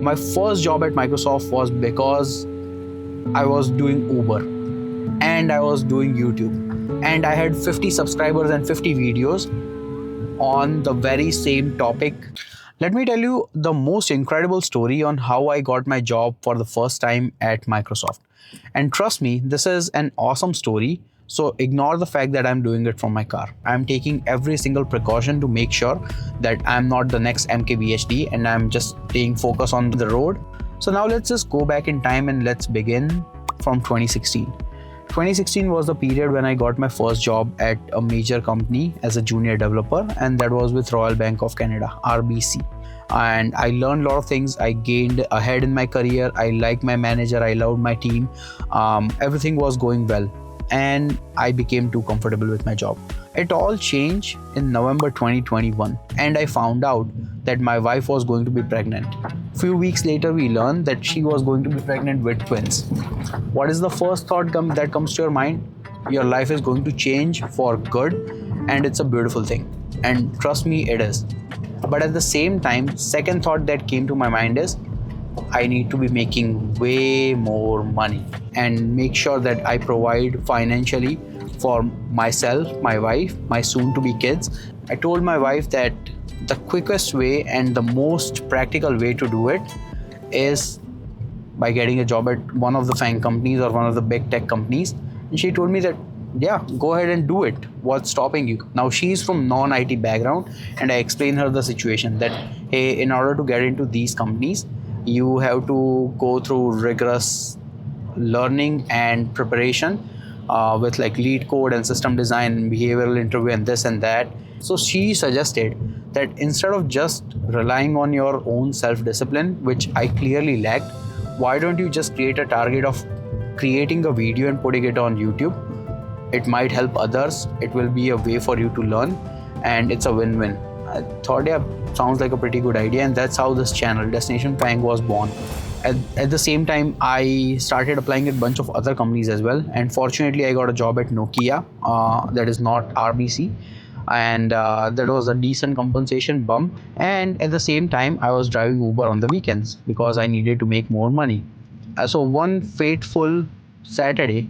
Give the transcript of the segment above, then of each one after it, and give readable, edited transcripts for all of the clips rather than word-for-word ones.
My first job at Microsoft was because I was doing Uber and I was doing YouTube, and I had 50 subscribers and 50 videos on the very same topic. Let me tell you the most incredible story on how I got my job for the first time at Microsoft. And trust me, this is an awesome story. So ignore the fact that I'm doing it from my car. I'm taking every single precaution to make sure that I'm not the next MKBHD and I'm just staying focused on the road. So now let's just go back in time and let's begin from 2016. 2016 was the period when I got my first job at a major company as a junior developer, and that was with Royal Bank of Canada, RBC. And I learned a lot of things. I gained ahead in my career. I liked my manager. I loved my team. Everything was going well, and I became too comfortable with my job. It all changed in November 2021, and I found out that my wife was going to be pregnant. Few weeks later, we learned that she was going to be pregnant with twins. What is the first thought that comes to your mind? Your life is going to change for good, and it's a beautiful thing. And trust me, it is. But at the same time, second thought that came to my mind is, I need to be making way more money and make sure that I provide financially for myself, my wife, my soon-to-be kids. I told my wife that the quickest way and the most practical way to do it is by getting a job at one of the FAANG companies or one of the big tech companies. And she told me that, yeah, go ahead and do it. What's stopping you? Now she's from non-IT background, and I explained her the situation that, hey, in order to get into these companies, you have to go through rigorous learning and preparation with like lead code and system design and behavioral interview and this and that. So she suggested that instead of just relying on your own self-discipline, which I clearly lacked, why don't you just create a target of creating a video and putting it on YouTube? It might help others. It will be a way for you to learn, and it's a win-win. I thought, yeah, sounds like a pretty good idea, and that's how this channel, Destination FAANG, was born. At the same time, I started applying at a bunch of other companies as well, and fortunately, I got a job at Nokia, that is not RBC, and that was a decent compensation bump. And at the same time, I was driving Uber on the weekends because I needed to make more money. So one fateful Saturday,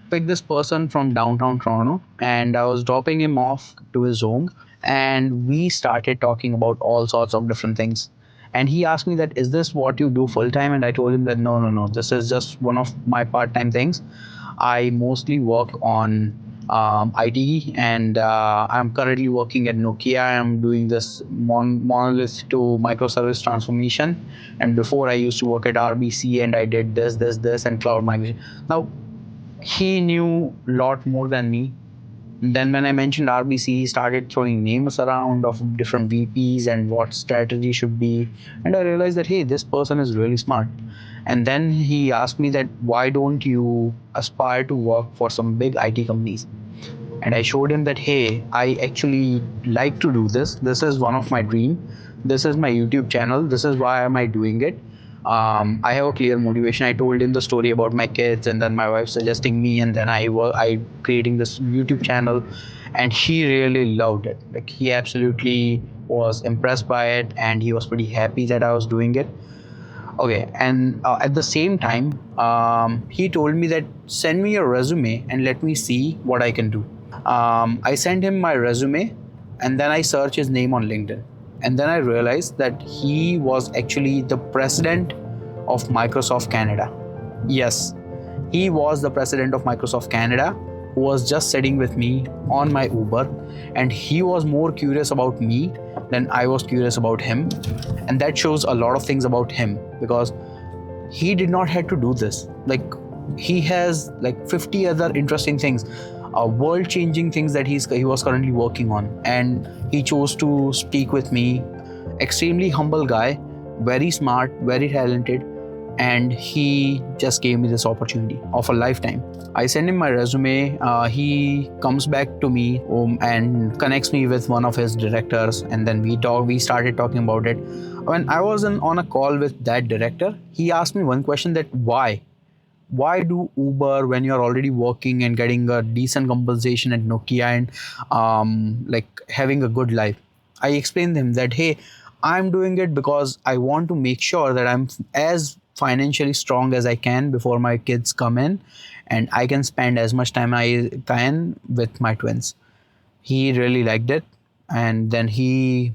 picked this person from downtown Toronto, and I was dropping him off to his home, and we started talking about all sorts of different things. And he asked me that, is this what you do full time? And I told him that no, this is just one of my part-time things. I mostly work on IT, and I'm currently working at Nokia. I'm doing this monolith to microservice transformation, and before I used to work at RBC, and I did this and cloud migration. Now he knew a lot more than me. Then when I mentioned RBC, he started throwing names around of different VPs and what strategy should be. And I realized that, hey, this person is really smart. And then he asked me that, why don't you aspire to work for some big IT companies? And I showed him that, hey, I actually like to do this. This is one of my dreams. This is my YouTube channel. This is why am I doing it. I have a clear motivation. I told him the story about my kids, and then my wife suggesting me, and then I creating this YouTube channel, and he really loved it. Like, he absolutely was impressed by it, and he was pretty happy that I was doing it. Okay, and at the same time, he told me that, send me your resume and let me see what I can do. I sent him my resume, and then I searched his name on LinkedIn. And then I realized that he was actually the president of Microsoft Canada. Yes, he was the president of Microsoft Canada, who was just sitting with me on my Uber, and he was more curious about me than I was curious about him. And that shows a lot of things about him, because he did not have to do this. Like, he has like 50 other interesting things, world-changing things that he was currently working on, and he chose to speak with me. Extremely humble guy, very smart, very talented, and he just gave me this opportunity of a lifetime. I send him my resume. He comes back to me and connects me with one of his directors, and then we started talking about it. When I was on a call with that director, he asked me one question, that why do Uber when you're already working and getting a decent compensation at Nokia and like having a good life? I explained to him that, hey, I'm doing it because I want to make sure that I'm as financially strong as I can before my kids come in, and I can spend as much time I can with my twins. He really liked it, and then he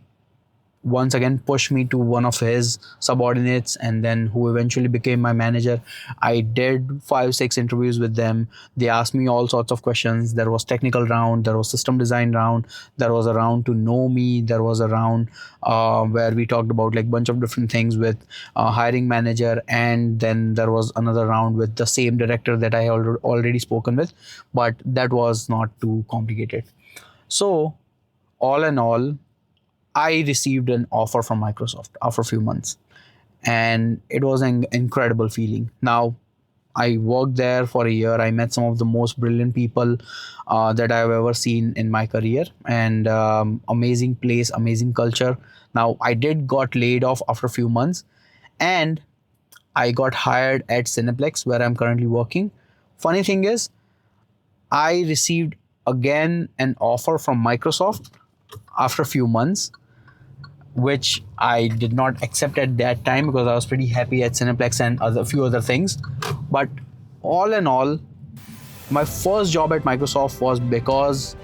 once again pushed me to one of his subordinates, and then who eventually became my manager. I did 5 6 interviews with them. They asked me all sorts of questions. There was technical round, there was system design round, there was a round to know me, there was a round where we talked about like bunch of different things with hiring manager, and then there was another round with the same director that I already spoken with, but that was not too complicated. So all in all, I received an offer from Microsoft after a few months, and it was an incredible feeling. Now, I worked there for a year. I met some of the most brilliant people that I've ever seen in my career, and amazing place, amazing culture. Now, I did got laid off after a few months, and I got hired at Cineplex, where I'm currently working. Funny thing is, I received again an offer from Microsoft after a few months, which I did not accept at that time because I was pretty happy at Cineplex and a few other things. But all in all, my first job at Microsoft was because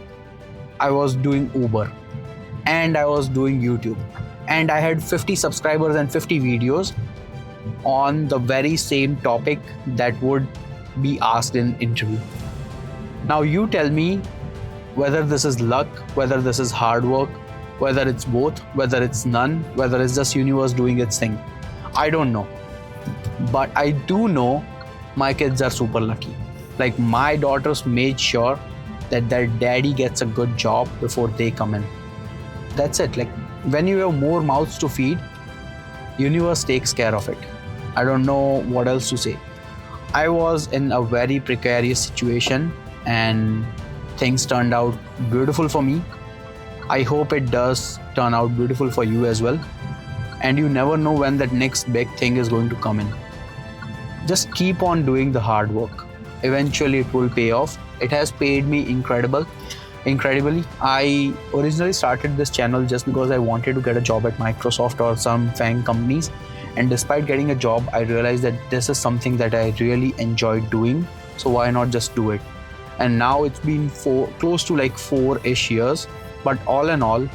I was doing Uber and I was doing YouTube, and I had 50 subscribers and 50 videos on the very same topic that would be asked in interview. Now you tell me whether this is luck, whether this is hard work, whether it's both, whether it's none, whether it's just universe doing its thing. I don't know. But I do know my kids are super lucky. Like my daughters made sure that their daddy gets a good job before they come in. That's it. Like when you have more mouths to feed, universe takes care of it. I don't know what else to say. I was in a very precarious situation and things turned out beautiful for me. I hope it does turn out beautiful for you as well. And you never know when that next big thing is going to come in. Just keep on doing the hard work. Eventually it will pay off. It has paid me incredibly. I originally started this channel just because I wanted to get a job at Microsoft or some FAANG companies. And despite getting a job, I realized that this is something that I really enjoyed doing. So why not just do it? And now it's been close to like 4-ish years. But all in all,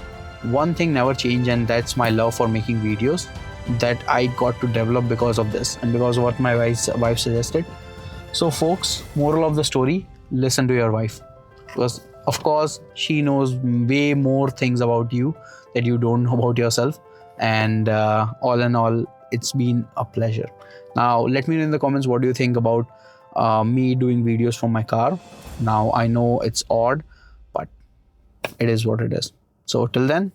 one thing never changed, and that's my love for making videos that I got to develop because of this and because of what my wife suggested. So folks, moral of the story, listen to your wife. Because of course, she knows way more things about you that you don't know about yourself. And all in all, it's been a pleasure. Now, let me know in the comments what do you think about me doing videos from my car. Now, I know it's odd, but it is what it is. So till then,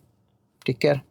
take care.